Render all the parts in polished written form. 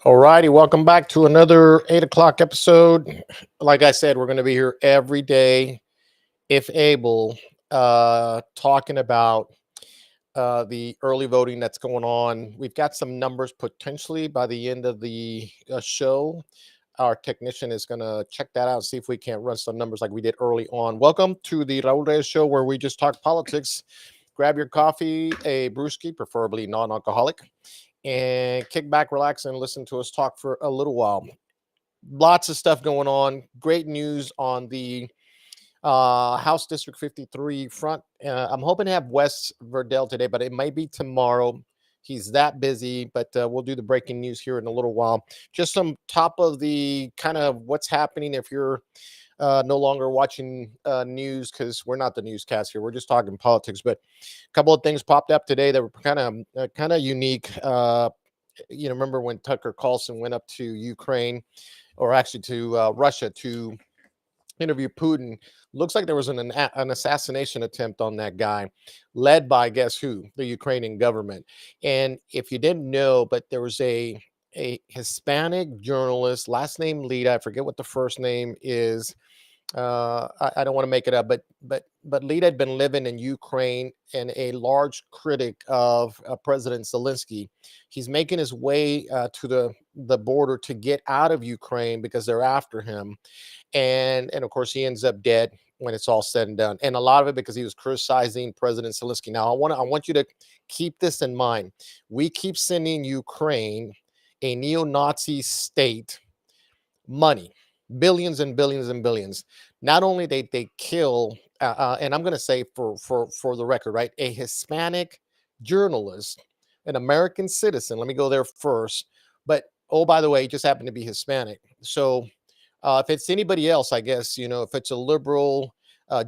All righty, welcome back to another 8 o'clock episode. Like I said, we're going to be here every day, if able, talking about the early voting that's going on. We've got some numbers potentially by the end of the show. Our technician is going to check that out and see if we can't run some numbers like we did early on. Welcome to the Raul Reyes Show, where we just talk politics. Grab your coffee, a brewski, preferably non-alcoholic, and kick back, relax, and listen to us talk for a little while. Lots of stuff going on. Great news on the House District 53 front. I'm hoping to have Wes Verdell today, but it may be tomorrow. He's that busy, but we'll do the breaking news here in a little while. Just some top of the kind of what's happening if you're no longer watching news, because we're not the newscast here. We're just talking politics. But a couple of things popped up today that were kind of unique. Remember when Tucker Carlson went up to Ukraine, or actually to Russia, to interview Putin? Looks like there was an assassination attempt on that guy, led by, guess who? The Ukrainian government. And if you didn't know, but there was a Hispanic journalist, last name Lita. I forget what the first name is. I don't want to make it up, but Lita had been living in Ukraine and a large critic of President Zelensky. He's making his way to the border to get out of Ukraine because they're after him, and of course he ends up dead when it's all said and done. And a lot of it because he was criticizing President Zelensky. Now I want you to keep this in mind. We keep sending Ukraine, a neo-Nazi state, money, billions and billions and billions. Not only they kill, and I'm going to say for the record, right, a Hispanic journalist, an American citizen. Let me go there first. But oh, by the way, he just happened to be Hispanic. So if it's anybody else, I guess, if it's a liberal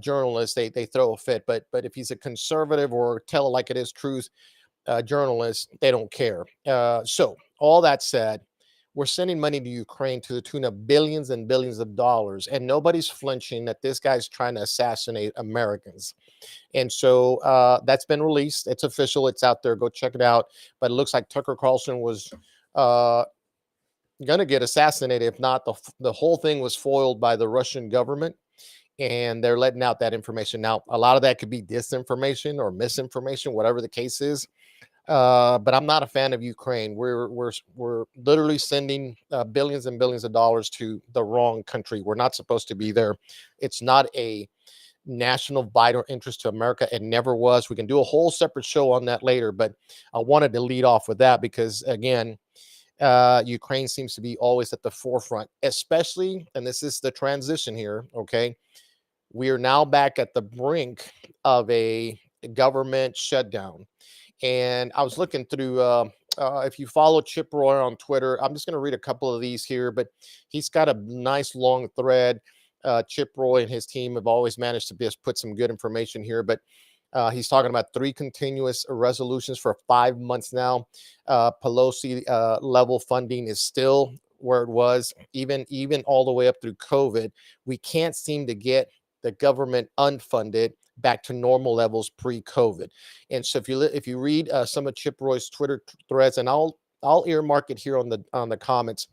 journalist, they throw a fit. But if he's a conservative or tell it like it is truth journalist, they don't care. So all that said, we're sending money to Ukraine to the tune of billions and billions of dollars, and nobody's flinching that this guy's trying to assassinate Americans. And so that's been released. It's official. It's out there. Go check it out. But it looks like Tucker Carlson was going to get assassinated. If not, the whole thing was foiled by the Russian government, and they're letting out that information. Now, a lot of that could be disinformation or misinformation, whatever the case is. But I'm not a fan of Ukraine. We're literally sending billions and billions of dollars to the wrong country. We're not supposed to be there. It's not a national vital interest to America. It never was. We can do a whole separate show on that later, but I wanted to lead off with that because, again, Ukraine seems to be always at the forefront, especially, and this is the transition here, okay? We are now back at the brink of a government shutdown. And I was looking through, if you follow Chip Roy on Twitter, I'm just going to read a couple of these here, but he's got a nice long thread. Chip Roy and his team have always managed to just put some good information here, but he's talking about 3 continuous resolutions for 5 months now. Pelosi level funding is still where it was, even all the way up through COVID. We can't seem to get the government unfunded back to normal levels pre-COVID. And so if you read some of Chip Roy's Twitter threads, and I'll earmark it here on the comments,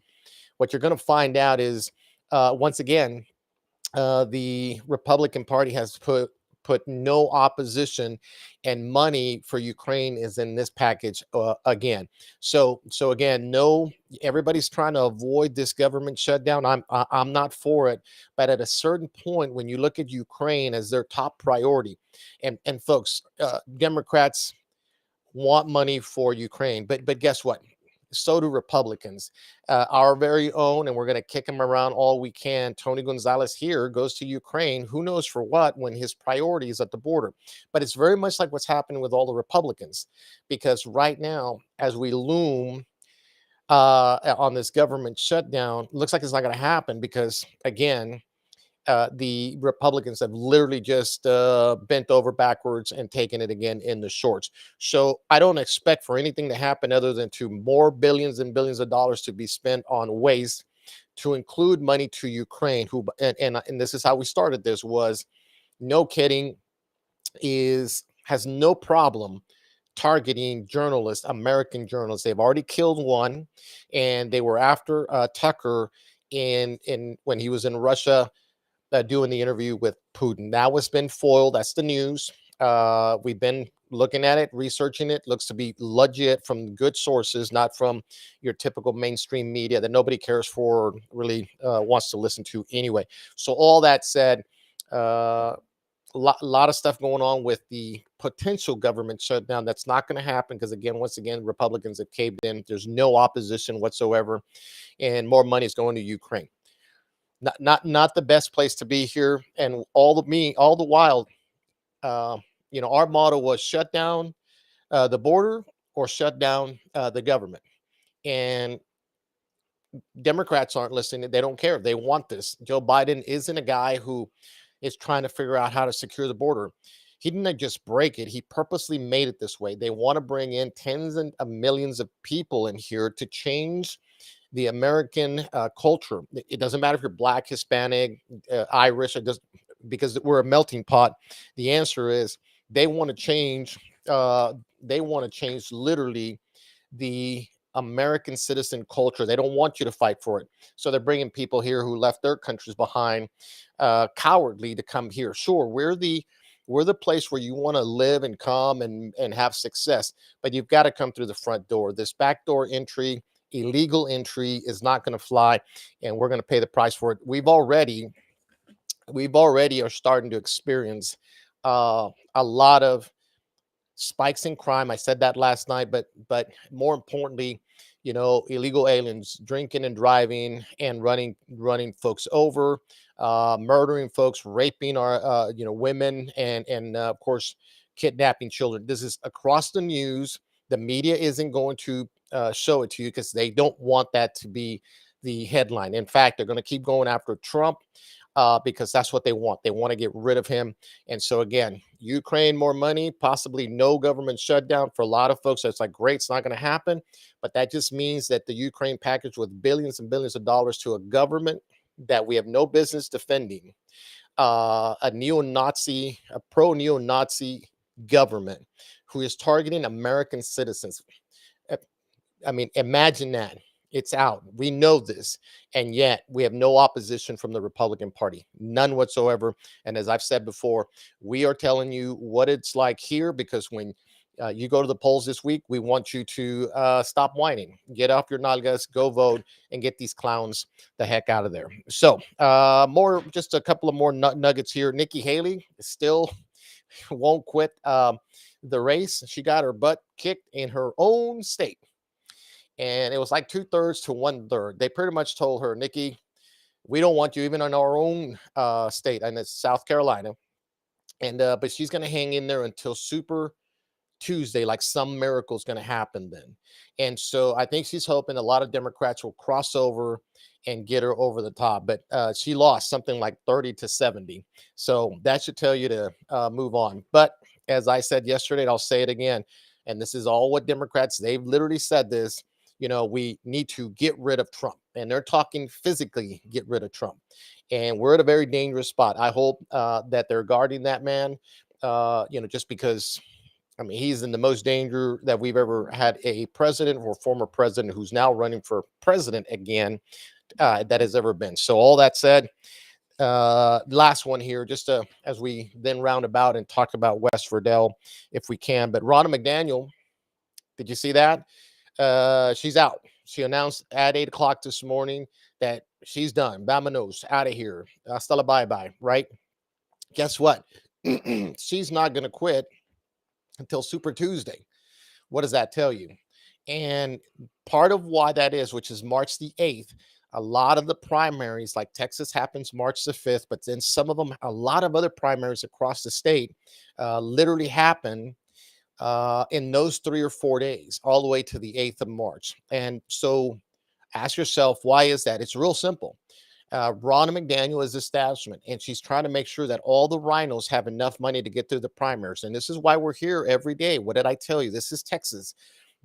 what you're going to find out is once again the Republican Party has put no opposition, and money for Ukraine is in this package again. So again, no, everybody's trying to avoid this government shutdown. I'm not for it, but at a certain point, when you look at Ukraine as their top priority, and folks, Democrats want money for Ukraine, but guess what? So do Republicans. Our very own, and we're going to kick him around all we can, Tony Gonzalez here goes to Ukraine. Who knows for what, when his priority is at the border. But it's very much like what's happening with all the Republicans, because right now, as we loom on this government shutdown, looks like it's not going to happen because, again, the Republicans have literally just bent over backwards and taken it again in the shorts. So I don't expect for anything to happen other than to more billions and billions of dollars to be spent on waste, to include money to Ukraine, who and this is how we started this, was no kidding, has no problem targeting journalists, American journalists. They've already killed one, and they were after Tucker in when he was in Russia doing the interview with Putin. Now it's been foiled. That's the news. We've been looking at it, researching it. Looks to be legit from good sources, not from your typical mainstream media that nobody cares for or really wants to listen to anyway. So all that said, lot of stuff going on with the potential government shutdown. That's not going to happen because, again, once again, Republicans have caved in. There's no opposition whatsoever, and more money is going to Ukraine. Not the best place to be here. And all the while, uh, our motto was shut down the border or shut down the government. And Democrats aren't listening. They don't care. They want this. Joe Biden isn't a guy who is trying to figure out how to secure the border. He didn't just break it. He purposely made it this way. They want to bring in tens of millions of people in here to change the American culture. It doesn't matter if you're Black, Hispanic, Irish, or just because we're a melting pot. The answer is they want to change. They want to change literally the American citizen culture. They don't want you to fight for it. So they're bringing people here who left their countries behind, cowardly, to come here. Sure, we're the place where you want to live and come and have success, but you've got to come through the front door. This backdoor entry, illegal entry, is not going to fly, and we're going to pay the price for it. We've already are starting to experience a lot of spikes in crime. I said that last night, but more importantly, illegal aliens drinking and driving and running folks over, murdering folks, raping our women, and of course kidnapping children. This is across the news. The media isn't going to show it to you because they don't want that to be the headline. In fact, they're going to keep going after Trump because that's what they want. They want to get rid of him. And so again, Ukraine, more money, possibly no government shutdown for a lot of folks. That's like, great, it's not going to happen. But that just means that the Ukraine package with billions and billions of dollars to a government that we have no business defending, a neo-Nazi, a pro-neo-Nazi government who is targeting American citizens. I mean, imagine that. It's out. We know this. And yet we have no opposition from the Republican Party, none whatsoever. And as I've said before, we are telling you what it's like here, because when you go to the polls this week, we want you to stop whining, get off your nalgas, go vote, and get these clowns the heck out of there. So just a couple of more nuggets here. Nikki Haley still won't quit the race. She got her butt kicked in her own state. And it was like 2/3 to 1/3. They pretty much told her, Nikki, we don't want you even in our own state, and it's South Carolina. And but she's going to hang in there until Super Tuesday, like some miracle is going to happen then. And so I think she's hoping a lot of Democrats will cross over and get her over the top. But she lost something like 30-70. So that should tell you to move on. But as I said yesterday, and I'll say it again, and this is all what Democrats, they've literally said this, we need to get rid of Trump. And they're talking physically get rid of Trump. And we're at a very dangerous spot. I hope that they're guarding that man, just because, I mean, he's in the most danger that we've ever had a president or former president who's now running for president again that has ever been. So all that said, last one here, just as we then round about and talk about West Verdell, if we can. But Ronna McDaniel, did you see that? She's out. She announced at 8 o'clock this morning that she's done. Vamonos, out of here. Hasta la bye-bye, right? Guess what? She's not going to quit until Super Tuesday. What does that tell you? And part of why that is, which is March the 8th, a lot of the primaries, like Texas happens March the 5th, but then some of them, a lot of other primaries across the state literally happen in those 3 or 4 days, all the way to the 8th of March. And so ask yourself, why is that? It's real simple. Ronna McDaniel is establishment, and she's trying to make sure that all the rhinos have enough money to get through the primaries. And this is why we're here every day. What did I tell you? This is Texas.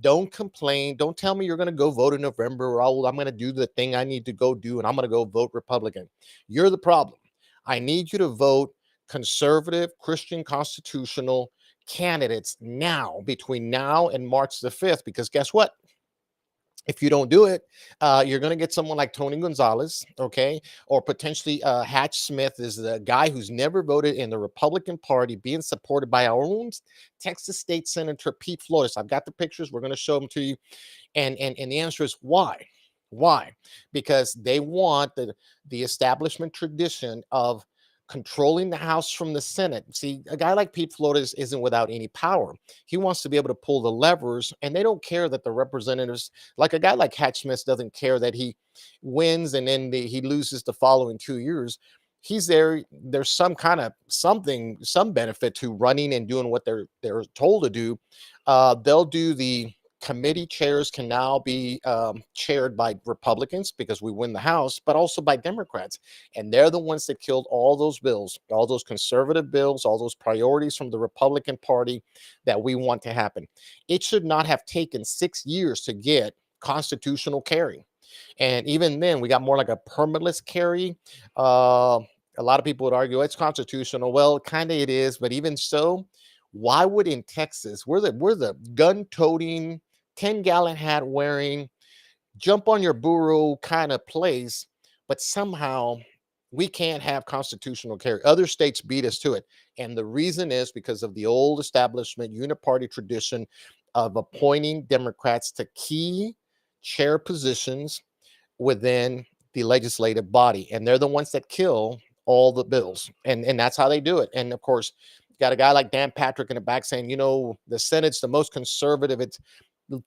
Don't complain. Don't tell me you're going to go vote in November, or I'm going to do the thing I need to go do, and I'm going to go vote Republican. You're the problem. I need you to vote conservative, Christian, constitutional, candidates now, between now and March the 5th, because guess what? If you don't do it, you're going to get someone like Tony Gonzalez, okay, or potentially Hatch Smith is the guy who's never voted in the Republican Party, being supported by our own Texas State Senator Pete Flores. I've got the pictures. We're going to show them to you. And the answer is why? Why? Because they want the establishment tradition of controlling the House from the Senate. See, a guy like Pete Flores isn't without any power. He wants to be able to pull the levers, and they don't care that the representatives, like a guy like Hatch Smith, doesn't care that he wins and then he loses the following 2 years. He's there. There's some kind of something, some benefit to running and doing what they're told to do. They'll do the committee chairs can now be chaired by Republicans because we win the House, but also by Democrats. And they're the ones that killed all those bills, all those conservative bills, all those priorities from the Republican Party that we want to happen. It should not have taken 6 years to get constitutional carry. And even then, we got more like a permitless carry. A lot of people would argue it's constitutional. Well, kind of it is, but even so, why would in Texas, we're the gun-toting, 10-gallon hat wearing, jump on your burro kind of place, but somehow we can't have constitutional carry. Other states beat us to it. And the reason is because of the old establishment uniparty tradition of appointing Democrats to key chair positions within the legislative body. And they're the ones that kill all the bills. And that's how they do it. And of course, got a guy like Dan Patrick in the back saying, the Senate's the most conservative. It's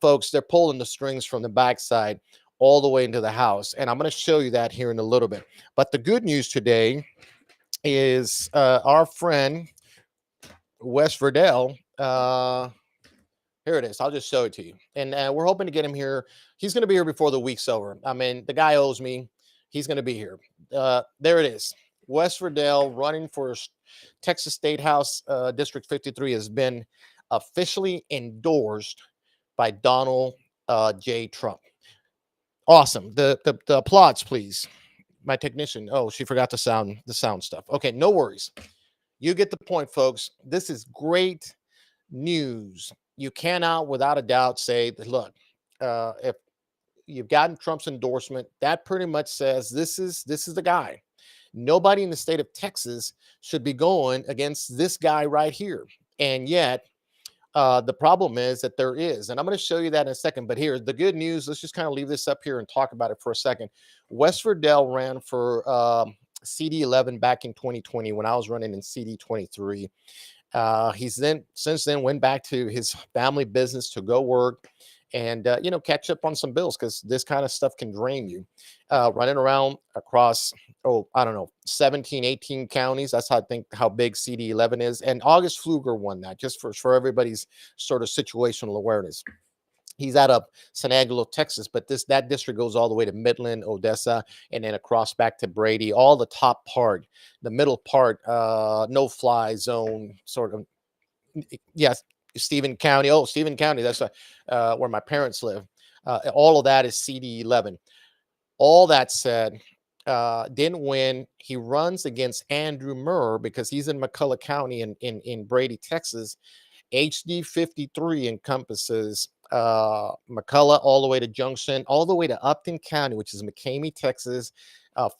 folks, they're pulling the strings from the backside all the way into the House. And I'm going to show you that here in a little bit. But the good news today is our friend Wes Verdell. Here it is. I'll just show it to you. And we're hoping to get him here. He's going to be here before the week's over. I mean, the guy owes me. He's going to be here. There it is. Wes Verdell running for Texas State House District 53 has been officially endorsed by Donald J. Trump. Awesome. The applause, please. My technician. Oh, she forgot the sound stuff. Okay, no worries. You get the point, folks. This is great news. You cannot, without a doubt, say that, look, if you've gotten Trump's endorsement, that pretty much says this is the guy. Nobody in the state of Texas should be going against this guy right here. And yet, the problem is that there is, and I'm going to show you that in a second. But here's the good news. Let's just kind of leave this up here and talk about it for a second. Wes Verdell ran for CD 11 back in 2020 when I was running in CD 23. He's since then went back to his family business to go work and catch up on some bills, because this kind of stuff can drain you. Running around across, I don't know, 17, 18 counties. That's how I think how big CD 11 is. And August Pfluger won that, just for everybody's sort of situational awareness. He's out of San Angelo, Texas, but that district goes all the way to Midland, Odessa, and then across back to Brady. All the top part, the middle part, no fly zone, sort of. Yes, Stephen County. Oh, Stephen County. That's where my parents live. All of that is CD 11. All that said, didn't win. He runs against Andrew Murr because he's in McCulloch County in Brady, Texas. HD 53 encompasses McCulloch all the way to Junction, all the way to Upton County, which is McCamey, Texas.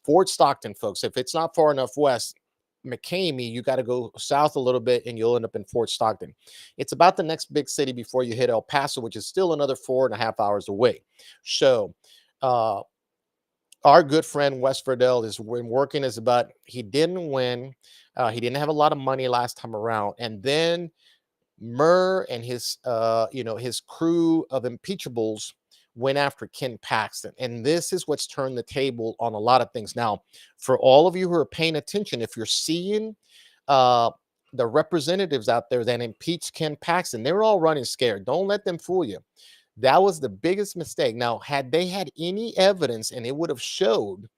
Fort Stockton, folks. If it's not far enough west, McCamey, you got to go south a little bit and you'll end up in Fort Stockton. It's about the next big city before you hit El Paso, which is still another 4.5 hours away. So, our good friend Wes Verdell is working as about, he didn't win. He didn't have a lot of money last time around. And then Murr and his crew of impeachables went after Ken Paxton. And this is what's turned the table on a lot of things. Now, for all of you who are paying attention, if you're seeing the representatives out there that impeached Ken Paxton, they're all running scared. Don't let them fool you. That was the biggest mistake. Now, had they had any evidence and it would have showed,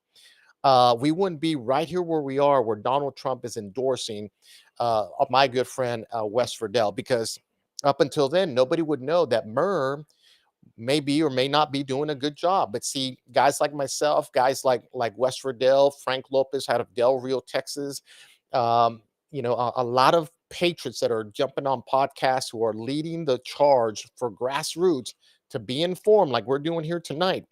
we wouldn't be right here where we are, where Donald Trump is endorsing my good friend Wes Verdell, because up until then, nobody would know that Murr may be or may not be doing a good job. But see, guys like myself, guys like Wes Verdell, Frank Lopez out of Del Rio, Texas, a lot of patriots that are jumping on podcasts who are leading the charge for grassroots to be informed, like we're doing here tonight.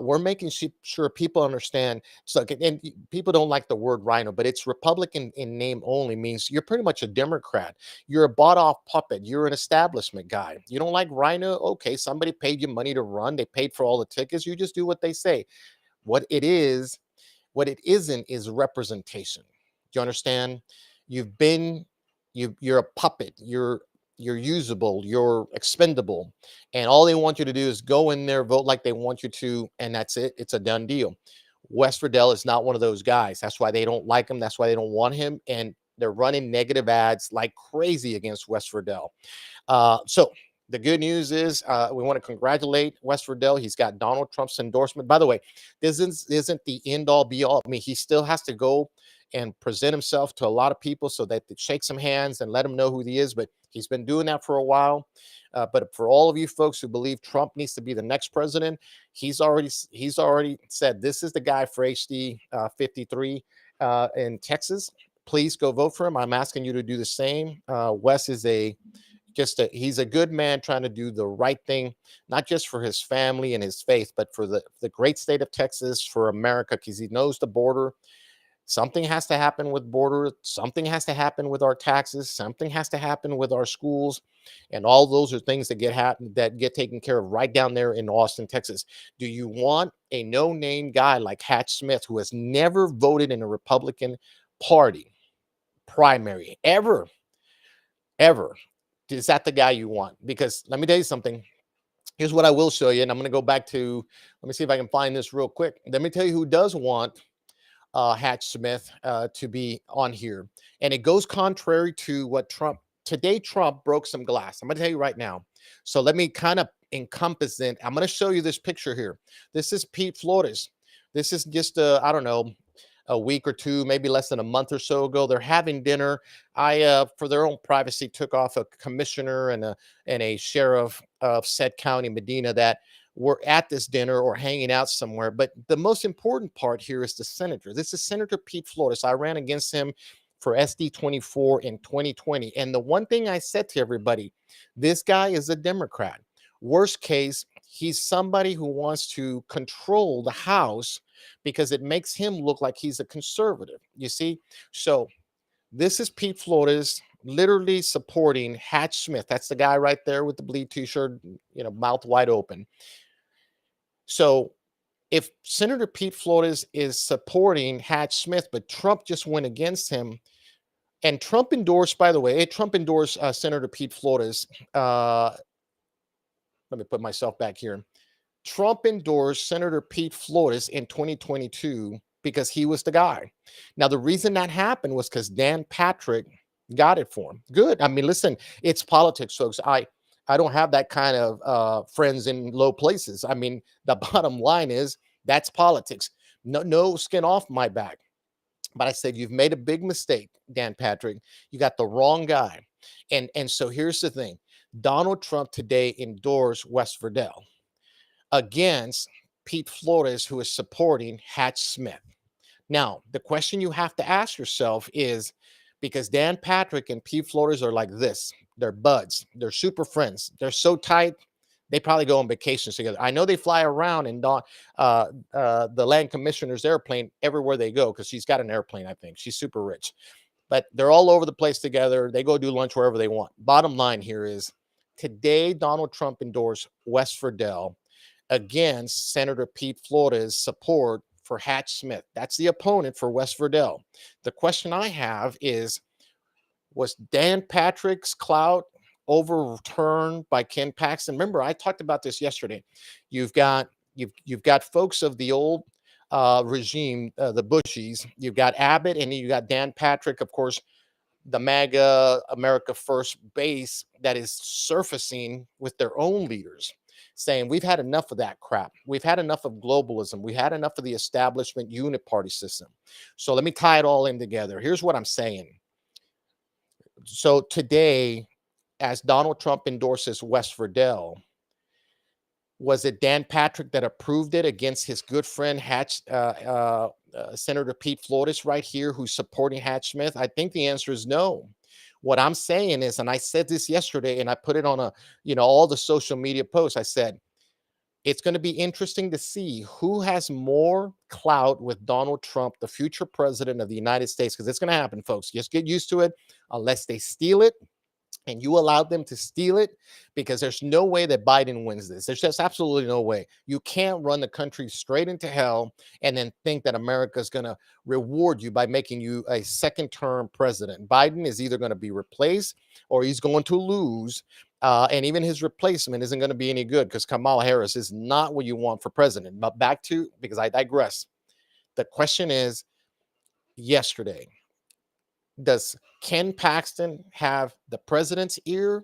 We're making sure people understand. So, and people don't like the word rhino, but it's Republican in name only, means you're pretty much a Democrat. You're a bought off puppet. You're an establishment guy. You don't like rhino? Okay, somebody paid you money to run. They paid for all the tickets. You just do what they say. What it is, what it isn't, is representation. Do you understand? You've been, you're a puppet. You're usable, you're expendable, and all they want you to do is go in there, vote like they want you to, and that's it. It's a done deal. West Verdell is not one of those guys. That's why they don't like him. That's why they don't want him, and they're running negative ads like crazy against West Verdell. So the good news is we want to congratulate West Verdell. He's got Donald Trump's endorsement. By the way, this isn't the end all be all. I mean, he still has to go and present himself to a lot of people so that they shake some hands and let him know who he is. But he's been doing that for a while. But for all of you folks who believe Trump needs to be the next president, he's already said this is the guy for HD 53 in Texas. Please go vote for him. I'm asking you to do the same. Wes is he's a good man trying to do the right thing, not just for his family and his faith, but for the great state of Texas, for America, because he knows the border. Something has to happen with border. Something has to happen with our taxes. Something has to happen with our schools, and all those are things that get taken care of right down there in Austin, Texas. Do you want a no-name guy like Hatch Smith, who has never voted in a Republican Party primary ever? Is that the guy you want? Because let me tell you something. Here's what I will show you, and I'm going to go back to. Let me see if I can find this real quick. Let me tell you who does want Hatch Smith to be on here. And it goes contrary to what Trump broke some glass. I'm going to tell you right now. So let me kind of encompass it. I'm going to show you this picture here. This is Pete Flores. This is just, I don't know, a week or two, maybe less than a month or so ago. They're having dinner. I, for their own privacy, took off a commissioner and a sheriff of said county, Medina, that were at this dinner or hanging out somewhere. But the most important part here is the senator. This is Senator Pete Flores. I ran against him for SD 24 in 2020. And the one thing I said to everybody, this guy is a Democrat. Worst case, he's somebody who wants to control the House because it makes him look like he's a conservative. You see? So this is Pete Flores literally supporting Hatch Smith. That's the guy right there with the bleed t-shirt, mouth wide open. So if Senator Pete Flores is supporting Hatch Smith, but Trump just went against him, and Trump endorsed, by the way, Trump endorsed Senator Pete Flores. Let me put myself back here. Trump endorsed Senator Pete Flores in 2022 because he was the guy. Now, the reason that happened was because Dan Patrick got it for him. Good. I mean, listen, it's politics, folks. I don't have that kind of friends in low places. I mean, the bottom line is that's politics. No skin off my back. But I said, you've made a big mistake, Dan Patrick. You got the wrong guy. And so here's the thing. Donald Trump today endorsed West Verdell against Pete Flores, who is supporting Hatch Smith. Now, the question you have to ask yourself is, because Dan Patrick and Pete Flores are like this, they're buds, they're super friends, they're so tight, they probably go on vacations together. I know they fly around in the land commissioner's airplane everywhere they go, because she's got an airplane, I think. She's super rich. But they're all over the place together. They go do lunch wherever they want. Bottom line here is, today Donald Trump endorsed West Verdell against Senator Pete Flores' support for Hatch Smith. That's the opponent for West Verdell. The question I have is, was Dan Patrick's clout overturned by Ken Paxton? Remember, I talked about this yesterday. You've got folks of the old regime, the Bushies. You've got Abbott, and you got Dan Patrick, of course, the MAGA America First base that is surfacing with their own leaders, saying we've had enough of that crap. We've had enough of globalism. We had enough of the establishment unit party system. So let me tie it all in together. Here's what I'm saying. So today, as Donald Trump endorses West Verdell, Was it Dan Patrick that approved it against his good friend Senator Pete Flores right here, who's supporting Hatch Smith? I think the answer is no. What I'm saying is, and I said this yesterday, and I put it on all the social media posts. I said it's going to be interesting to see who has more clout with Donald Trump, the future president of the United States, because it's going to happen, folks. Just get used to it, unless they steal it and you allowed them to steal it, because there's no way that Biden wins this. There's just absolutely no way. You can't run the country straight into hell and then think that America is going to reward you by making you a second term president. Biden is either going to be replaced or he's going to lose. And even his replacement isn't going to be any good, because Kamala Harris is not what you want for president. But back to, because I digress, the question is, yesterday, does Ken Paxton have the president's ear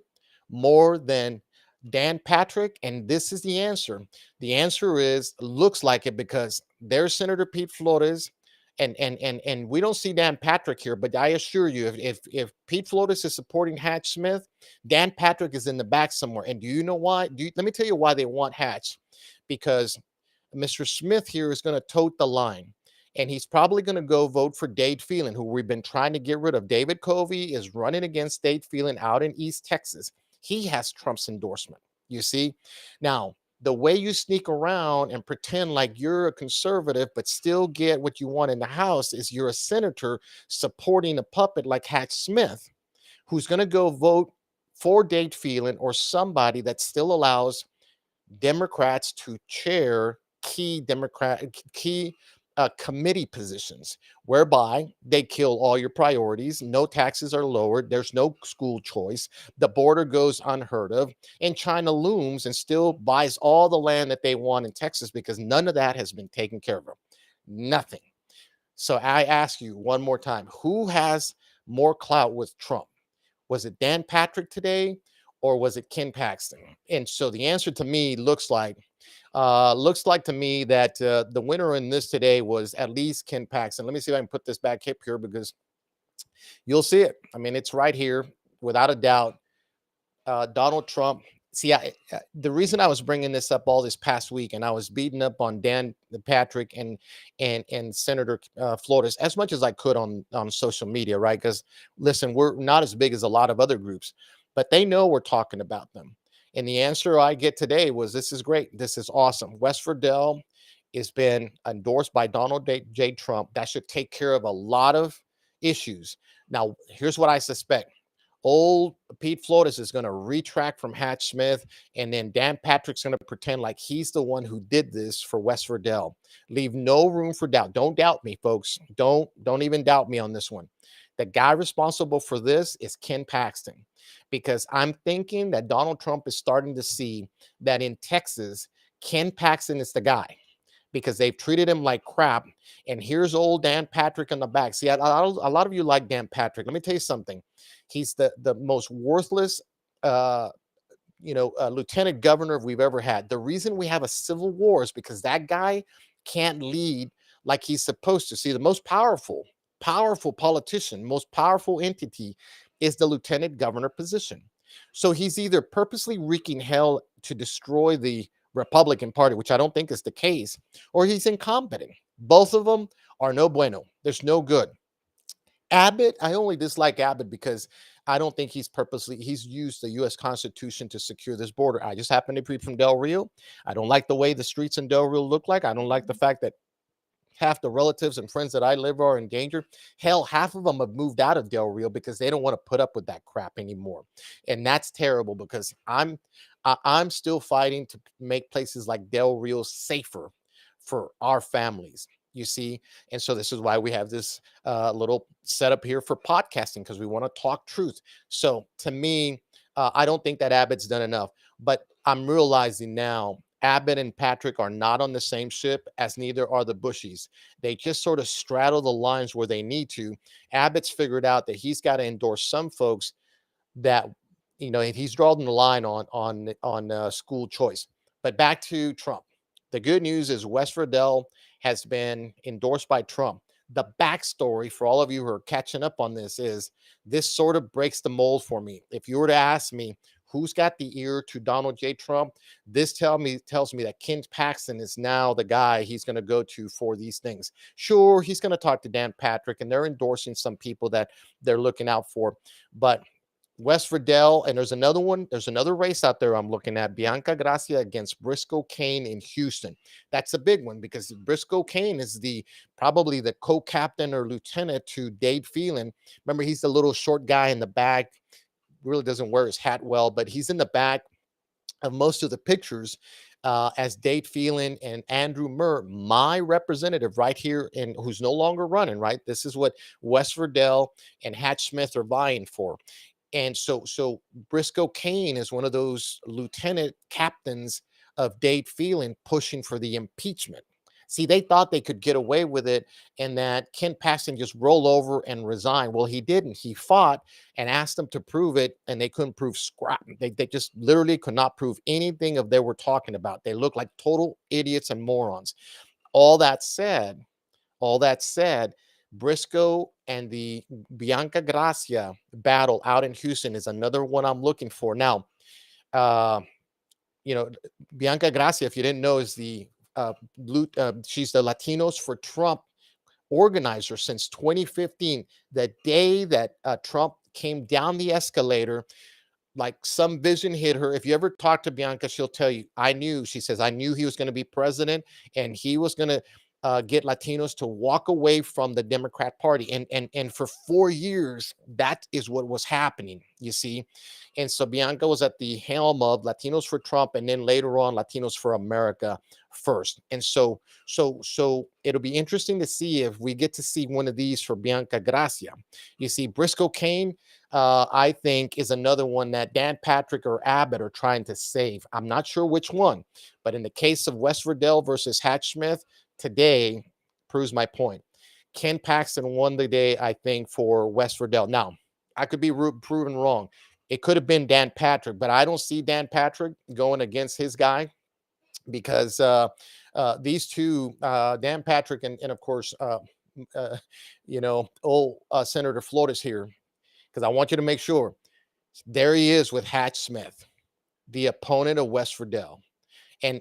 more than Dan Patrick? And this is the answer. The answer is looks like it, because there's Senator Pete Flores, and we don't see Dan Patrick here, but I assure you, if Pete Flores is supporting Hatch Smith, Dan Patrick is in the back somewhere. And do you know why? Let me tell you why they want Hatch, because Mr. Smith here is going to tote the line. And he's probably going to go vote for Dade Phelan, who we've been trying to get rid of. David Covey is running against Dade Phelan out in East Texas. He has Trump's endorsement, you see. Now, the way you sneak around and pretend like you're a conservative but still get what you want in the House is you're a senator supporting a puppet like Hatch Smith, who's going to go vote for Dade Phelan or somebody that still allows Democrats to chair key committee positions, whereby they kill all your priorities. No taxes are lowered. There's no school choice. The border goes unheard of, and China looms and still buys all the land that they want in Texas, because none of that has been taken care of. Nothing. So I ask you one more time, who has more clout with Trump? Was it Dan Patrick today, or was it Ken Paxton? And so the answer to me looks like to me that the winner in this today was at least Ken Paxton. Let me see if I can put this back up here, because you'll see it. I mean, it's right here without a doubt. Donald Trump. See, the reason I was bringing this up all this past week, and I was beating up on Dan Patrick and Senator Flores as much as I could on social media, right? Because listen, we're not as big as a lot of other groups, but they know we're talking about them. And the answer I get today was, "This is great. This is awesome. West Verdell has been endorsed by Donald J. Trump. That should take care of a lot of issues." Now, here's what I suspect. Old Pete Flores is going to retract from Hatch Smith, and then Dan Patrick's going to pretend like he's the one who did this for West Verdell. Leave no room for doubt. Don't doubt me, folks. Don't even doubt me on this one. The guy responsible for this is Ken Paxton, because I'm thinking that Donald Trump is starting to see that in Texas, Ken Paxton is the guy, because they've treated him like crap. And here's old Dan Patrick in the back. See, a lot of you like Dan Patrick. Let me tell you something. He's the most worthless lieutenant governor we've ever had. The reason we have a civil war is because that guy can't lead like he's supposed to. See, the most powerful politician, most powerful entity is the lieutenant governor position. So he's either purposely wreaking hell to destroy the Republican Party, which I don't think is the case, or he's incompetent. Both of them are no bueno. There's no good. Abbott, I only dislike Abbott because I don't think he's used the U.S. Constitution to secure this border. I just happen to be from Del Rio. I don't like the way the streets in Del Rio look like. I don't like the fact that half the relatives and friends that I live are in danger. Hell, half of them have moved out of Del Rio because they don't want to put up with that crap anymore. And that's terrible, because I'm still fighting to make places like Del Rio safer for our families, you see. And so this is why we have this little setup here for podcasting, because we want to talk truth. So to me, I don't think that Abbott's done enough, but I'm realizing now Abbott and Patrick are not on the same ship, as neither are the Bushies. They just sort of straddle the lines where they need to. Abbott's figured out that he's got to endorse some folks that, he's drawn the line on school choice. But back to Trump. The good news is West Verdell has been endorsed by Trump. The backstory for all of you who are catching up on this is this sort of breaks the mold for me. If you were to ask me who's got the ear to Donald J. Trump. This tells me that Ken Paxton is now the guy he's going to go to for these things. Sure, he's going to talk to Dan Patrick, and they're endorsing some people that they're looking out for, but West Verdell, and there's another one. There's another race out there I'm looking at. Bianca Gracia against Briscoe Kane in Houston. That's a big one because Briscoe Kane is probably the co-captain or lieutenant to Dade Phelan. Remember, he's the little short guy in the back. Really doesn't wear his hat well, but he's in the back of most of the pictures as Dade Phelan and Andrew Murr, my representative right here, and who's no longer running. Right, this is what West Verdell and Hatch Smith are vying for. And so Briscoe Kane is one of those lieutenant captains of Dade Phelan pushing for the impeachment. See, they thought they could get away with it and that Ken Paxton just roll over and resign. Well, he didn't. He fought and asked them to prove it, and they couldn't prove scrap. They just literally could not prove anything of they were talking about. They looked like total idiots and morons. All that said, all that said, Briscoe and the Bianca Gracia battle out in Houston is another one I'm looking for. Now, uh, you know, Bianca Gracia, if you didn't know, is she's the Latinos for Trump organizer since 2015. The day that Trump came down the escalator, like some vision hit her. If you ever talk to Bianca, she'll tell you, she says, I knew he was going to be president and he was going to get Latinos to walk away from the Democrat Party. And for 4 years, that is what was happening, you see. And so Bianca was at the helm of Latinos for Trump, and then later on Latinos for America first. And so it'll be interesting to see if we get to see one of these for Bianca Gracia. You see, Briscoe Kane, I think, is another one that Dan Patrick or Abbott are trying to save. I'm not sure which one, but in the case of West Verdell versus Hatch Smith, today proves my point. Ken Paxton won the day, I think, for West Verdell. Now, I could be proven wrong. It could have been Dan Patrick, but I don't see Dan Patrick going against his guy because these two, Dan Patrick and of course, uh, old Senator Flores here, because I want you to make sure. There he is with Hatch Smith, the opponent of West Verdell. And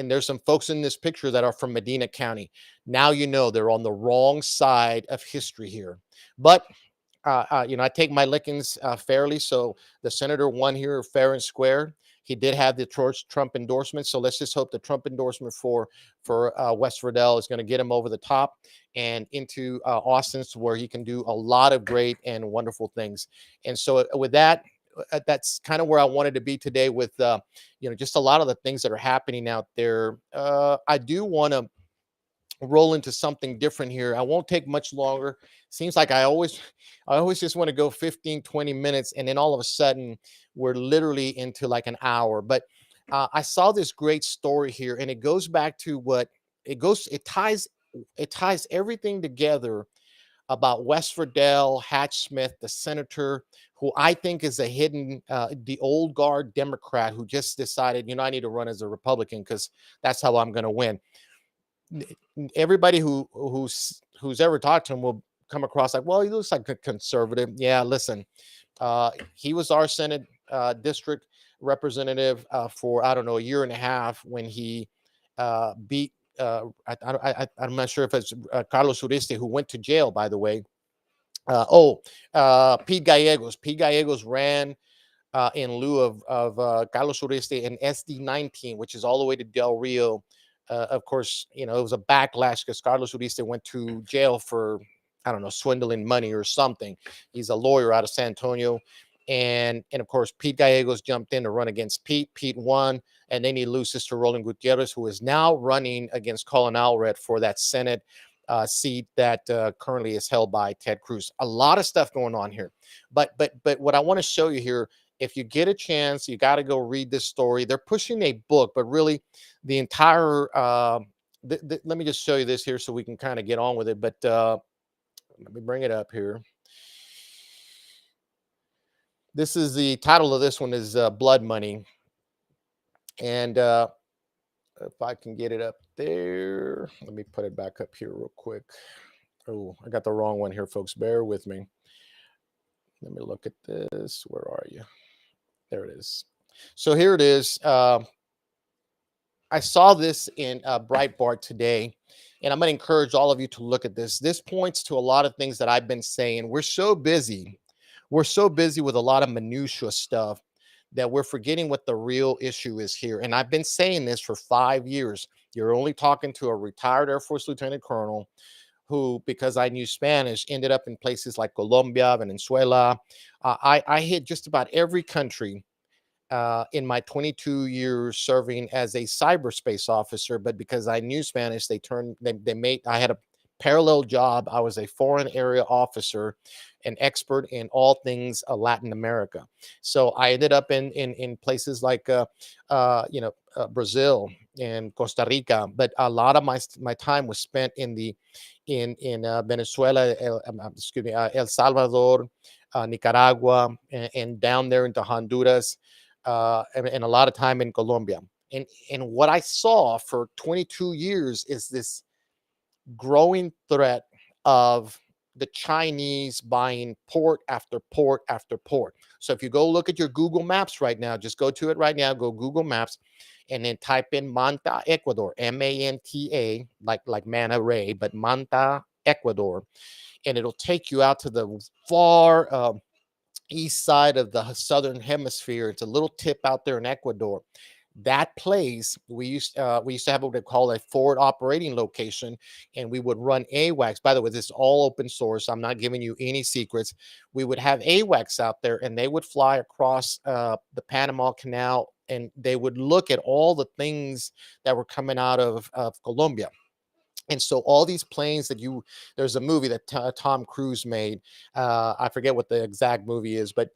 there's some folks in this picture that are from Medina County. Now you know they're on the wrong side of history here. But I take my lickings fairly. So the senator won here fair and square. He did have the Trump endorsement. So let's just hope the Trump endorsement for West Verdell is going to get him over the top and into Austin, where he can do a lot of great and wonderful things. And so with that, that's kind of where I wanted to be today with, just a lot of the things that are happening out there. I do want to roll into something different here. I won't take much longer. Seems like I always just want to go 15, 20 minutes. And then all of a sudden we're literally into like an hour. But I saw this great story here, and it goes back to it ties everything together about West Verdell, Hatch Smith, the senator, who I think is the old guard Democrat who just decided, I need to run as a Republican because that's how I'm going to win. Everybody who's ever talked to him will come across like, well, he looks like a conservative. Yeah, listen, he was our Senate district representative for, I don't know, a year and a half when he beat. I'm not sure if it's Carlos Uriste, who went to jail, by the way. Pete Gallegos. Pete Gallegos ran in lieu of Carlos Uriste in SD19, which is all the way to Del Rio. Of course, it was a backlash because Carlos Uriste went to jail for, I don't know, swindling money or something. He's a lawyer out of San Antonio. And of course, Pete Gallegos jumped in to run against Pete. Pete won. And then he loses to Roland Gutierrez, who is now running against Colin Allred for that Senate seat that currently is held by Ted Cruz. A lot of stuff going on here. But what I want to show you here, if you get a chance, you got to go read this story. They're pushing a book, but really the entire, let me just show you this here so we can kind of get on with it. But let me bring it up here. This is the title of this one is Blood Money. And if I can get it up there, let me put it back up here real quick. Oh, I got the wrong one here, folks. Bear with me. Let me look at this. Where are you? There it is. So here it is. I saw this in Breitbart today, and I'm going to encourage all of you to look at this. This points to a lot of things that I've been saying. We're so busy. We're so busy with a lot of minutia stuff that we're forgetting what the real issue is here. And I've been saying this for 5 years. You're only talking to a retired Air Force lieutenant colonel who, because I knew Spanish, ended up in places like Colombia, Venezuela. I hit just about every country in my 22 years serving as a cyberspace officer, but because I knew Spanish, they made I had a parallel job. I was a foreign area officer, an expert in all things Latin America. So I ended up in places like Brazil and Costa Rica, but a lot of my time was spent in Venezuela, El Salvador, Nicaragua, and down there into Honduras, and a lot of time in Colombia. And what I saw for 22 years is this growing threat of the Chinese buying port after port after port. So if you go look at your Google Maps right now, just go to it right now, go Google Maps, and then type in Manta, Ecuador, Manta, like Manta Ray, but Manta, Ecuador, and it'll take you out to the far east side of the southern hemisphere. It's a little tip out there in Ecuador. That place we used to have what they call a forward operating location, and we would run AWACS. By the way, this is all open source. I'm not giving you any secrets. We would have AWACS out there, and they would fly across the Panama Canal, and they would look at all the things that were coming out of Colombia. And so all these planes that there's a movie that Tom Cruise made. I forget what the exact movie is, but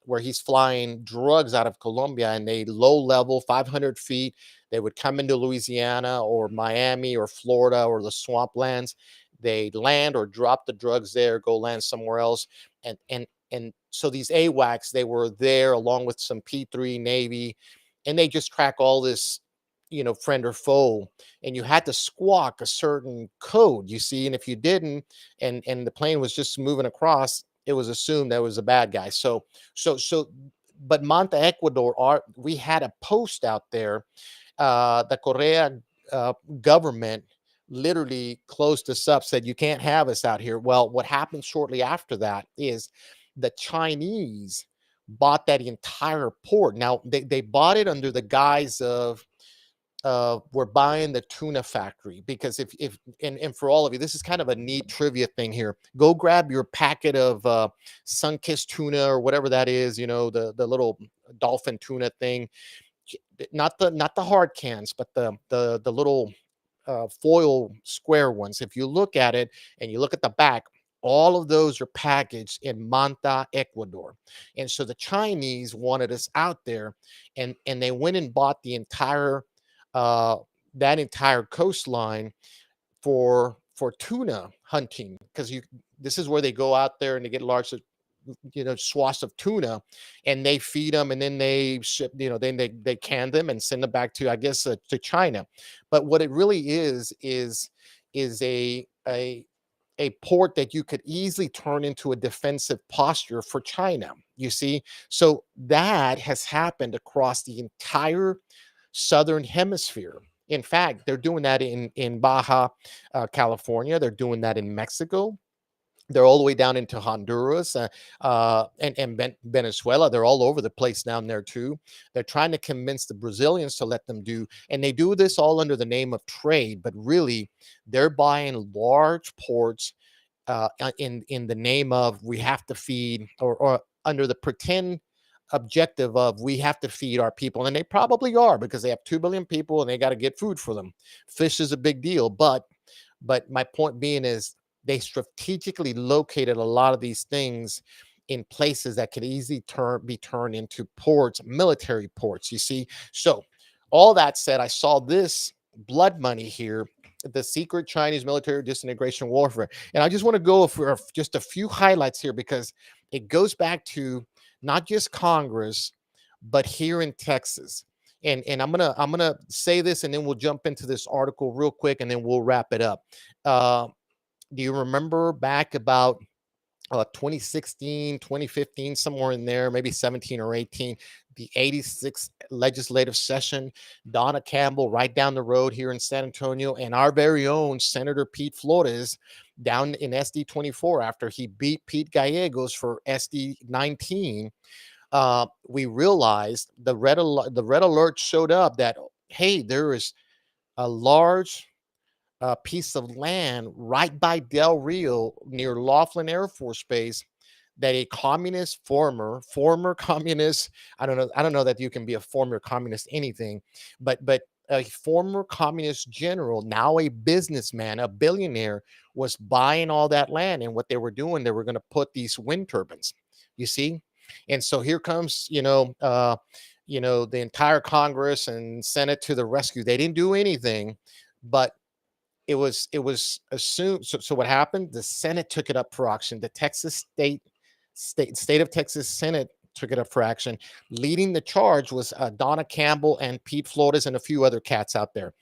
where he's flying drugs out of Colombia, and they low level 500 feet. They would come into Louisiana or Miami or Florida or the swamplands. They land or drop the drugs there, go land somewhere else. And so these AWACS, they were there along with some P3 Navy, and they just track all this, friend or foe, and you had to squawk a certain code, you see, and if you didn't, and the plane was just moving across, it was assumed that was a bad guy. So but Monte Ecuador, we had a post out there. The Correa government literally closed us up, said you can't have us out here. Well, what happened shortly after that is the Chinese bought that entire port. Now they bought it under the guise of we're buying the tuna factory, because if and for all of you, this is kind of a neat trivia thing here. Go grab your packet of sun-kissed tuna or whatever that is, the little dolphin tuna thing. Not the hard cans, but the little foil square ones. If you look at it and you look at the back, all of those are packaged in Manta, Ecuador. And so the Chinese wanted us out there, and they went and bought the entire uh, that entire coastline for tuna hunting, because you this is where they go out there and they get large swaths of tuna, and they feed them, and then they ship, then they can them and send them back to, I guess, to China. But what it really is a port that you could easily turn into a defensive posture for China, you see. So that has happened across the entire southern hemisphere. In fact, they're doing that in Baja California. They're doing that in Mexico. They're all the way down into Honduras, and Venezuela. They're all over the place down there too. They're trying to convince the Brazilians to let them do, and they do this all under the name of trade. But really, they're buying large ports in the name of we have to feed, or under the pretend objective of we have to feed our people, and they probably are, because they have 2 billion people and they got to get food for them. Fish is a big deal, but my point being is they strategically located a lot of these things in places that could easily be turned into ports, military ports, you see. So all that said, I saw this blood money here, the secret Chinese military disintegration warfare. And I just want to go for just a few highlights here, because it goes back to not just Congress, but here in Texas. And I'm gonna say this, and then we'll jump into this article real quick, and then we'll wrap it up. Uh, do you remember back about 2016, 2015, somewhere in there, maybe 17 or 18, the 86th legislative session. Donna Campbell, right down the road here in San Antonio, and our very own Senator Pete Flores down in SD 24 after he beat Pete Gallegos for SD 19. We realized the red alert showed up that, hey, there is a large piece of land right by Del Rio near Laughlin Air Force Base that a communist former communist, I don't know that you can be a former communist anything, but a former communist general, now a businessman, a billionaire, was buying all that land. And what they were doing, they were going to put these wind turbines, you see. And so here comes, the entire Congress and Senate to the rescue. They didn't do anything, but it was assumed. So what happened? The Senate took it up for auction. The Texas state of Texas Senate took it up for action. Leading the charge was Donna Campbell and Pete Flores and a few other cats out there.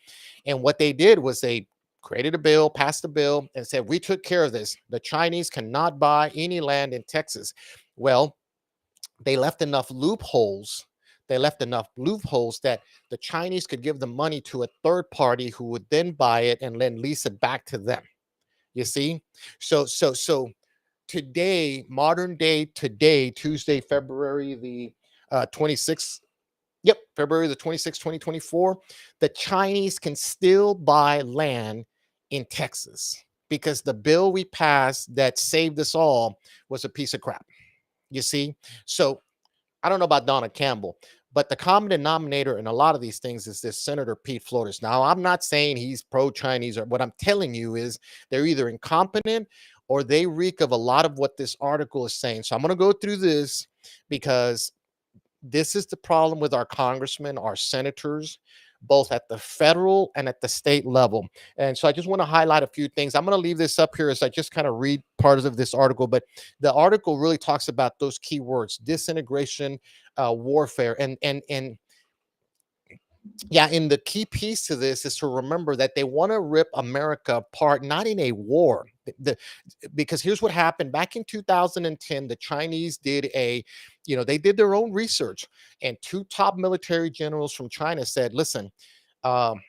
And what they did was they created a bill, passed a bill, and said, we took care of this. The Chinese cannot buy any land in Texas. Well, they left enough loopholes. They left enough loopholes that the Chinese could give the money to a third party who would then buy it and then lease it back to them. You see? So today, modern day today, Tuesday, February the 26th. Yep, February the 26th, 2024. The Chinese can still buy land in Texas because the bill we passed that saved us all was a piece of crap. You see? So I don't know about Donna Campbell, but the common denominator in a lot of these things is this Senator Pete Flores. Now, I'm not saying he's pro-Chinese, or what I'm telling you is they're either incompetent or they reek of a lot of what this article is saying. So I'm going to go through this because this is the problem with our congressmen, our senators, both at the federal and at the state level. And so I just want to highlight a few things. I'm going to leave this up here as I just kind of read part of this article, but the article really talks about those key words: disintegration, warfare, and yeah, and the key piece to this is to remember that they want to rip America apart, not in a war. Because here's what happened back in 2010. The Chinese they did their own research, and two top military generals from China said, listen, um,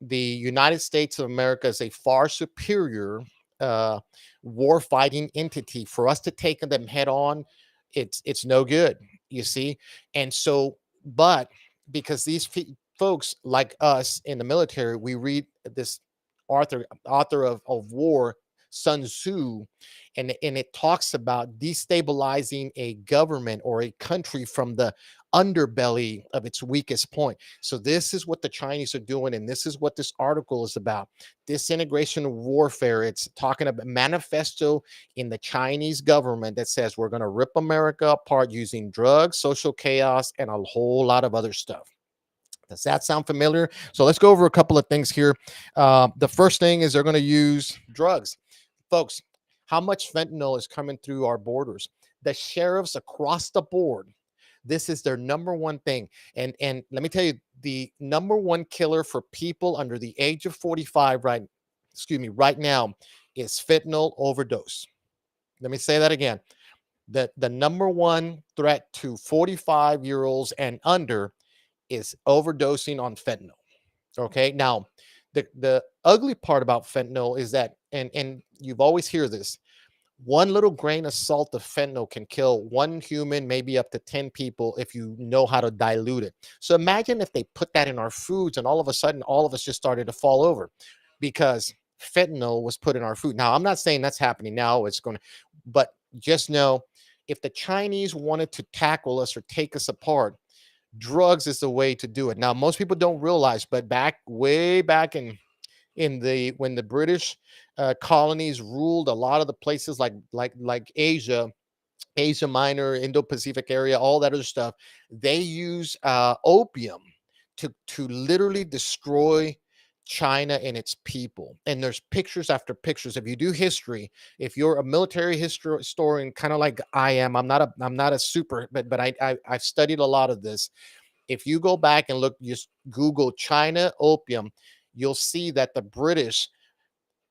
the United States of America is a far superior uh, war fighting entity. For us to take them head on, it's no good. You see, and so, but because these folks like us in the military, we read this author of war, Sun Tzu, and it talks about destabilizing a government or a country from the underbelly of its weakest point. So this is what the Chinese are doing, and this is what this article is about: disintegration warfare. It's talking about manifesto in the Chinese government that says we're going to rip America apart using drugs, social chaos, and a whole lot of other stuff. Does that sound familiar? So let's go over a couple of things here. The first thing is they're going to use drugs. Folks, how much fentanyl is coming through our borders? The sheriffs across the board, this is their number one thing. And let me tell you, the number one killer for people under the age of 45 right now is fentanyl overdose. Let me say that again. The number one threat to 45-year-olds and under is overdosing on fentanyl. Okay. Now, the ugly part about fentanyl is that, and you've always hear this, one little grain of salt of fentanyl can kill one human, maybe up to 10 people if you know how to dilute it. So imagine if they put that in our foods and all of a sudden all of us just started to fall over because fentanyl was put in our food. Now, I'm not saying that's happening now. It's going to, but just know, if the Chinese wanted to tackle us or take us apart, drugs is the way to do it. Now, most people don't realize, but way back in the when the British colonies ruled a lot of the places like Asia Minor, Indo-Pacific area, all that other stuff, they use opium to literally destroy China and its people. And there's pictures after pictures. If you do history, if you're a military historian, kind of like I am, I'm not a super, but I've studied a lot of this. If you go back and look, just Google China opium, you'll see that the British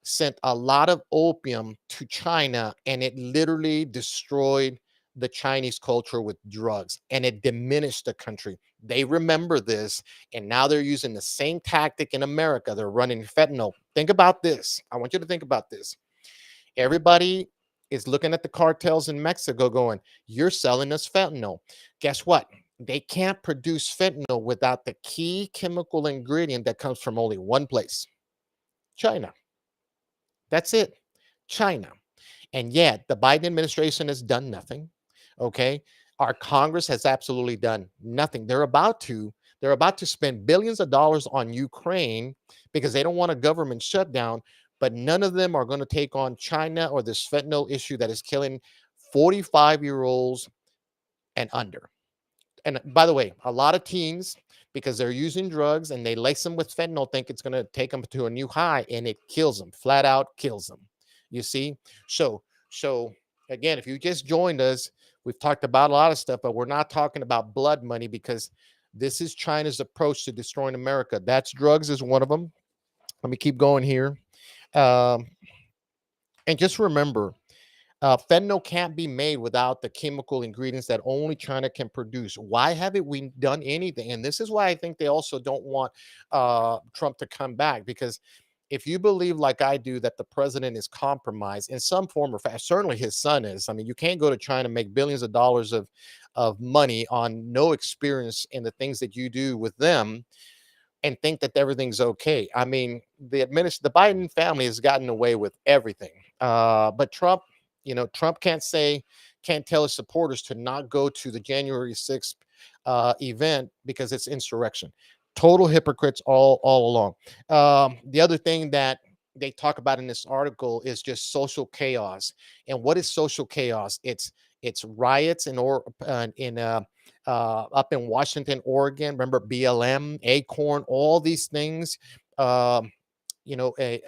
sent a lot of opium to China and it literally destroyed the Chinese culture with drugs, and it diminished the country. They remember this, and now they're using the same tactic in America. They're running fentanyl. Think about this. I want you to think about this. Everybody is looking at the cartels in Mexico going, you're selling us fentanyl. Guess what? They can't produce fentanyl without the key chemical ingredient that comes from only one place, China. That's it, China. And yet the Biden administration has done nothing. Okay. Our Congress has absolutely done nothing. They're about to spend billions of dollars on Ukraine because they don't want a government shutdown, but none of them are going to take on China or this fentanyl issue that is killing 45-year-olds and under. And by the way, a lot of teens, because they're using drugs and they lace them with fentanyl, think it's going to take them to a new high, and it kills them, flat out kills them. You see? So again, if you just joined us, we've talked about a lot of stuff, but we're not talking about blood money because this is China's approach to destroying America. That's drugs is one of them. Let me keep going here. Um, and just remember, fentanyl can't be made without the chemical ingredients that only China can produce. Why haven't we done anything? And this is why I think they also don't want Trump to come back, because if you believe, like I do, that the president is compromised in some form or fashion, certainly his son is. I mean, you can't go to China, make billions of dollars of money on no experience in the things that you do with them, and think that everything's okay. I mean, the Biden family has gotten away with everything. But Trump, Trump can't tell his supporters to not go to the January 6th event because it's insurrection. Total hypocrites all along. The other thing that they talk about in this article is just social chaos. And what is social chaos? It's riots up in Washington, Oregon. Remember BLM, Acorn, all these things. Um, you know, a,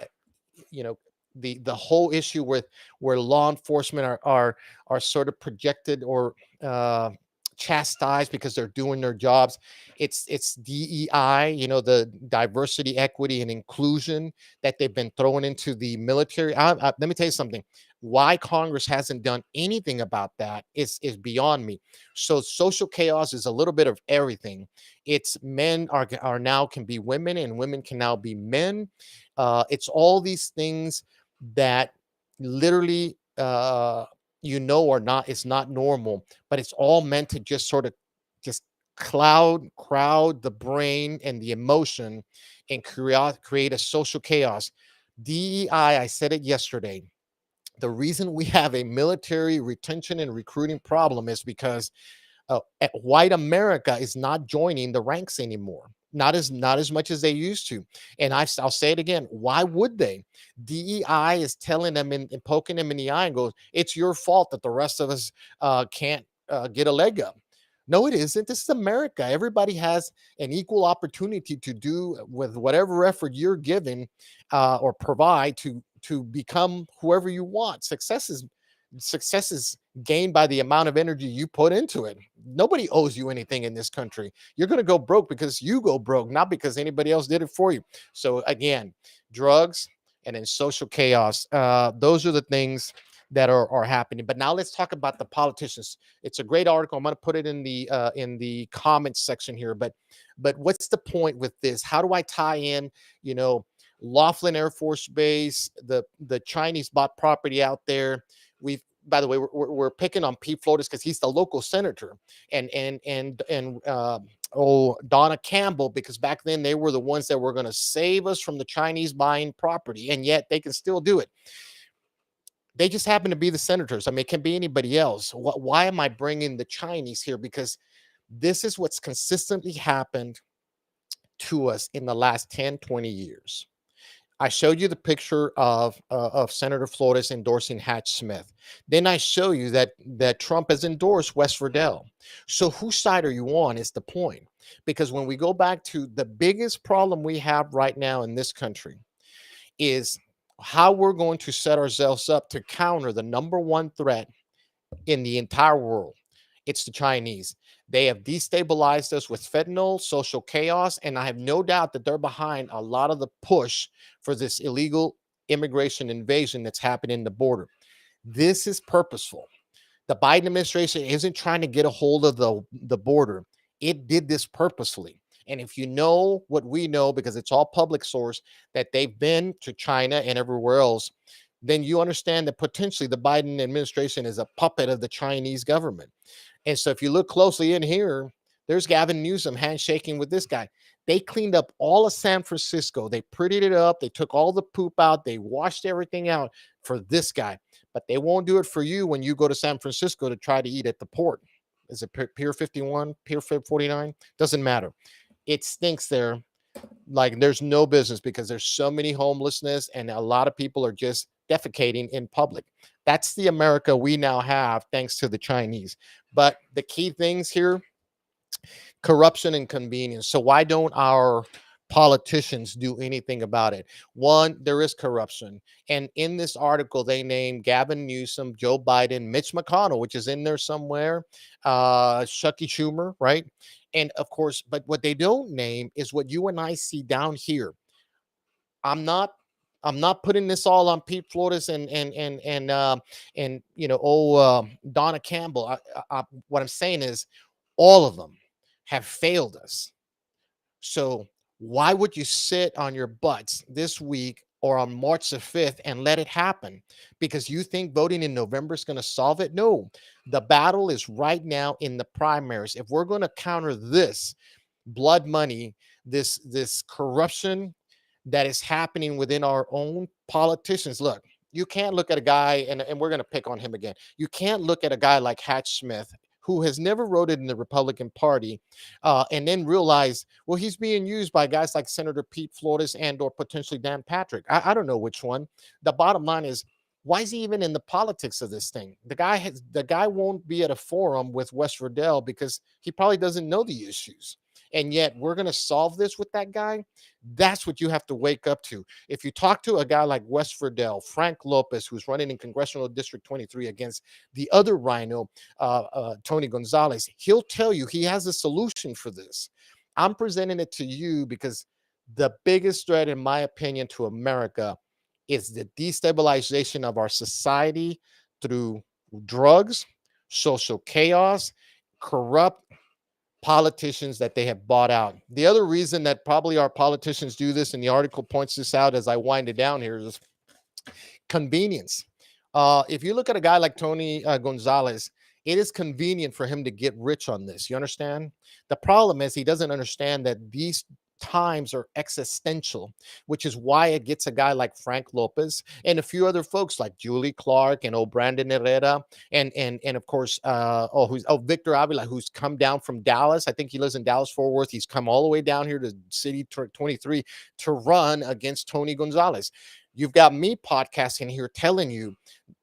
you know, the whole issue with where law enforcement are sort of projected or chastised because they're doing their jobs. It's DEI, the diversity, equity, and inclusion that they've been throwing into the military. Let me tell you something. Why Congress hasn't done anything about that is beyond me. So social chaos is a little bit of everything. It's men are now can be women, and women can now be men. It's all these things that literally or not, it's not normal, but it's all meant to just sort of just crowd the brain and the emotion and create a social chaos. DEI, I said it yesterday. The reason we have a military retention and recruiting problem is because white America is not joining the ranks anymore. Not as much as they used to. And I'll say it again. Why would they? DEI is telling them and poking them in the eye and goes, "It's your fault that the rest of us can't get a leg up." No, it isn't. This is America. Everybody has an equal opportunity to do with whatever effort you're giving or provide to become whoever you want. Success is gained by the amount of energy you put into it. Nobody owes you anything in this country. You're going to go broke because you go broke, not because anybody else did it for you. So again, drugs and then social chaos. Those are the things that are happening. But now let's talk about the politicians. It's a great article. I'm going to put it in the comments section here. But what's the point with this? How do I tie in? Laughlin Air Force Base, the Chinese bought property out there. By the way, we're picking on Pete Flores because he's the local senator, and Donna Campbell, because back then they were the ones that were going to save us from the Chinese buying property, and yet they can still do it. They just happen to be the senators. I mean, it can be anybody else. Why am I bringing the Chinese here? Because this is what's consistently happened to us in the last 10, 20 years. I showed you the picture of Senator Flores endorsing Hatch Smith. Then I show you that Trump has endorsed West Verdell. So whose side are you on is the point. Because when we go back to the biggest problem we have right now in this country is how we're going to set ourselves up to counter the number one threat in the entire world. It's the Chinese. They have destabilized us with fentanyl, social chaos, and I have no doubt that they're behind a lot of the push for this illegal immigration invasion that's happening in the border. This is purposeful. The Biden administration isn't trying to get a hold of the border. It did this purposefully. And if you know what we know, because it's all public source, that they've been to China and everywhere else, then you understand that potentially the Biden administration is a puppet of the Chinese government. And so if you look closely in here, there's Gavin Newsom handshaking with this guy. They cleaned up all of San Francisco. They prettied it up. They took all the poop out. They washed everything out for this guy. But they won't do it for you when you go to San Francisco to try to eat at the port. Is it Pier 51, Pier 49? Doesn't matter. It stinks there like there's no business because there's so many homelessness and a lot of people are just defecating in public. That's the America we now have thanks to the Chinese. But the key things here, corruption and convenience. So why don't our politicians do anything about it? One, there is corruption. And in this article, they named Gavin Newsom, Joe Biden, Mitch McConnell, which is in there somewhere, Shucky Schumer, right? And of course, but what they don't name is what you and I see down here. I'm not I'm not putting this all on Pete Flores and Donna Campbell. What I'm saying is all of them have failed us. So why would you sit on your butts this week or on March the 5th and let it happen? Because you think voting in November is going to solve it? No, the battle is right now in the primaries. If we're going to counter this blood money, this corruption that is happening within our own politicians. Look, you can't look at a guy, and we're going to pick on him again. You can't look at a guy like Hatch Smith, who has never voted in the Republican Party, and then realize, well, he's being used by guys like Senator Pete Flores and or potentially Dan Patrick. I don't know which one. The bottom line is, why is he even in the politics of this thing? The guy won't be at a forum with West Riddell because he probably doesn't know the issues. And yet we're going to solve this with that guy. That's what you have to wake up to. If you talk to a guy like West Riddell, Frank Lopez, who's running in Congressional District 23 against the other rhino, Tony Gonzalez, he'll tell you he has a solution for this. I'm presenting it to you because the biggest threat, in my opinion, to America is the destabilization of our society through drugs, social chaos, corrupt politicians that they have bought out. The other reason that probably our politicians do this, and the article points this out as I wind it down here, is convenience. If you look at a guy like Tony Gonzalez, it is convenient for him to get rich on this. You understand? The problem is he doesn't understand that these times are existential, which is why it gets a guy like Frank Lopez and a few other folks like Julie Clark and Brandon Herrera and of course Victor Avila, who's come down from Dallas. I think he lives in Dallas Fort Worth. He's come all the way down here to City 23 to run against Tony Gonzalez. You've got me podcasting here telling you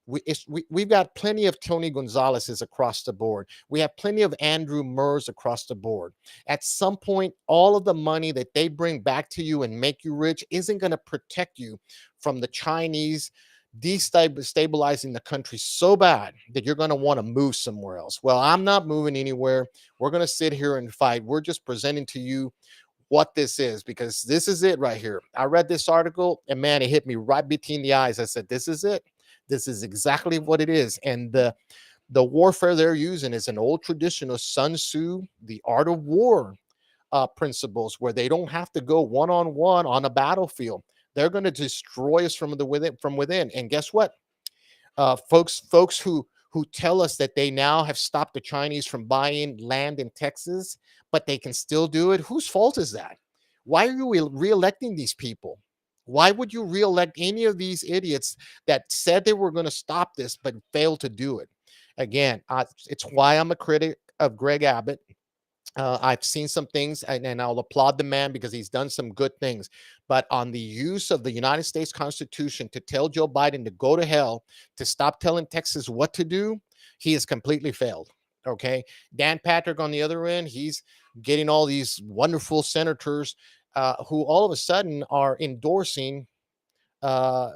we've got plenty of Tony Gonzalez's across the board. We have plenty of Andrew Murrs across the board. At some point, all of the money that they bring back to you and make you rich isn't going to protect you from the Chinese destabilizing the country so bad that you're going to want to move somewhere else. Well, I'm not moving anywhere. We're going to sit here and fight. We're just presenting to you what this is, because this is it right here. I read this article and man, it hit me right between the eyes. I said, this is it. This is exactly what it is. And the warfare they're using is an old traditional Sun Tzu, the art of war principles, where they don't have to go one-on-one on a battlefield. They're going to destroy us from within. And guess what? Folks who tell us that they now have stopped the Chinese from buying land in Texas, but they can still do it. Whose fault is that? Why are you re-electing these people? Why would you re-elect any of these idiots that said they were going to stop this but failed to do it? Again, it's why I'm a critic of Greg Abbott. I've seen some things, and I'll applaud the man because he's done some good things. But on the use of the United States Constitution to tell Joe Biden to go to hell, to stop telling Texas what to do, he has completely failed. Okay. Dan Patrick on the other end, he's getting all these wonderful senators who all of a sudden are endorsing uh,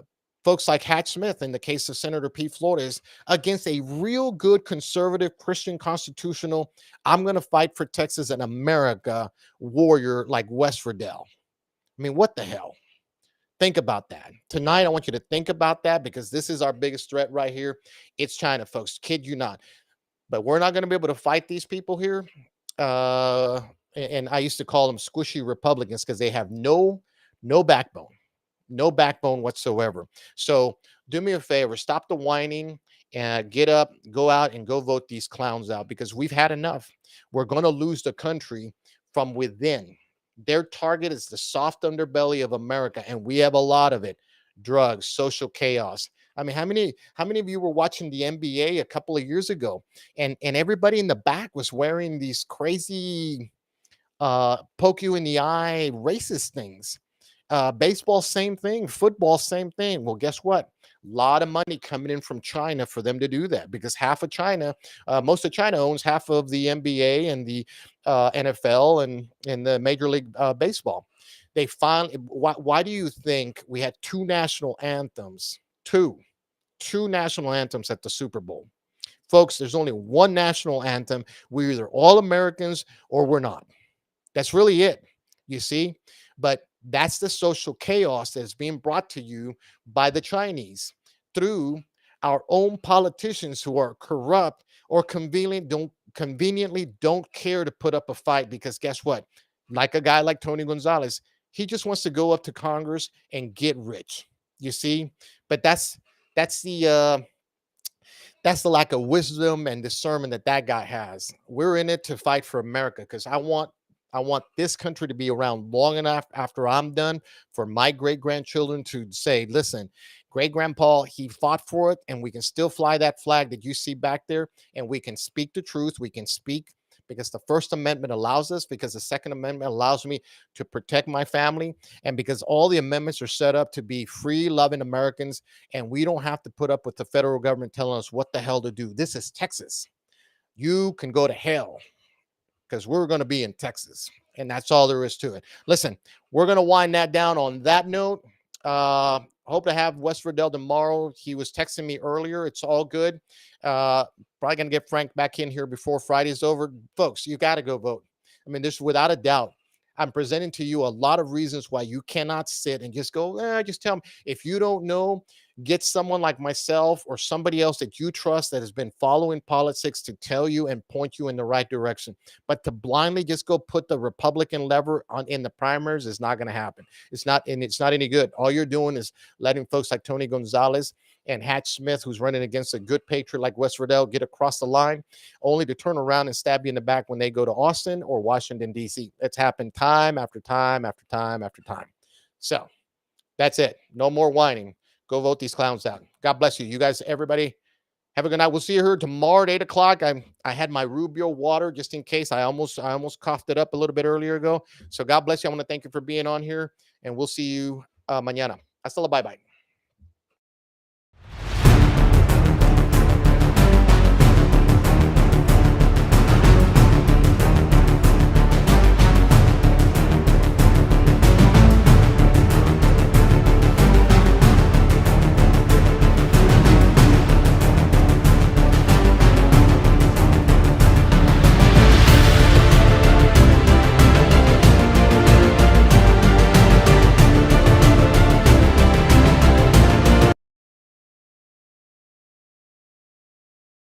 folks like Hatch Smith, in the case of Senator Pete Flores, against a real good conservative Christian constitutional, I'm going to fight for Texas and America warrior like West Riddell. I mean, what the hell? Think about that. Tonight, I want you to think about that because this is our biggest threat right here. It's China, folks. Kid you not. But we're not going to be able to fight these people here. Uh, and I used to call them squishy Republicans because they have no backbone, no backbone whatsoever. So do me a favor, stop the whining and get up, go out and go vote these clowns out because we've had enough. We're going to lose the country from within. Their target is the soft underbelly of America, and we have a lot of it. Drugs, social chaos. I mean, how many of you were watching the NBA a couple of years ago, and everybody in the back was wearing these crazy poke you in the eye racist things. Baseball, same thing. Football, same thing. Well, guess what? A lot of money coming in from China for them to do that because half of China, most of China owns half of the NBA and the NFL and the Major League Baseball. They finally. Why do you think we had two national anthems? Two national anthems at the Super Bowl, folks. There's only one national anthem. We're either all Americans or we're not. That's really it, you see? But that's the social chaos that is being brought to you by the Chinese through our own politicians who are corrupt or conveniently don't care to put up a fight because guess what? Like a guy like Tony Gonzalez, he just wants to go up to Congress and get rich. You see? But that's the lack of wisdom and discernment that that guy has. We're in it to fight for America because I want this country to be around long enough after I'm done for my great grandchildren to say, listen, great grandpa, he fought for it, and we can still fly that flag that you see back there, and we can speak the truth. We can speak because the First Amendment allows us, because the Second Amendment allows me to protect my family, and because all the amendments are set up to be free, loving Americans, and we don't have to put up with the federal government telling us what the hell to do. This is Texas. You can go to hell because we're going to be in Texas. And that's all there is to it. Listen, we're going to wind that down on that note. Hope to have West Riddell tomorrow. He was texting me earlier. It's all good. Probably going to get Frank back in here before Friday's over. Folks, you got to go vote. I mean, there's without a doubt. I'm presenting to you a lot of reasons why you cannot sit and just go, just tell them. If you don't know, get someone like myself or somebody else that you trust that has been following politics to tell you and point you in the right direction. But to blindly just go put the Republican lever on in the primaries is not going to happen. It's not, and it's not any good. All you're doing is letting folks like Tony Gonzalez and Hatch Smith, who's running against a good patriot like Wes Riddell, get across the line, only to turn around and stab you in the back when they go to Austin or Washington, D.C. It's happened time after time after time after time. So that's it. No more whining. Go vote these clowns out. God bless you. You guys, everybody, have a good night. We'll see you here tomorrow at 8 o'clock. I had my Rubio water just in case. I almost coughed it up a little bit earlier ago. So God bless you. I want to thank you for being on here, and we'll see you mañana. Hasta la bye bye.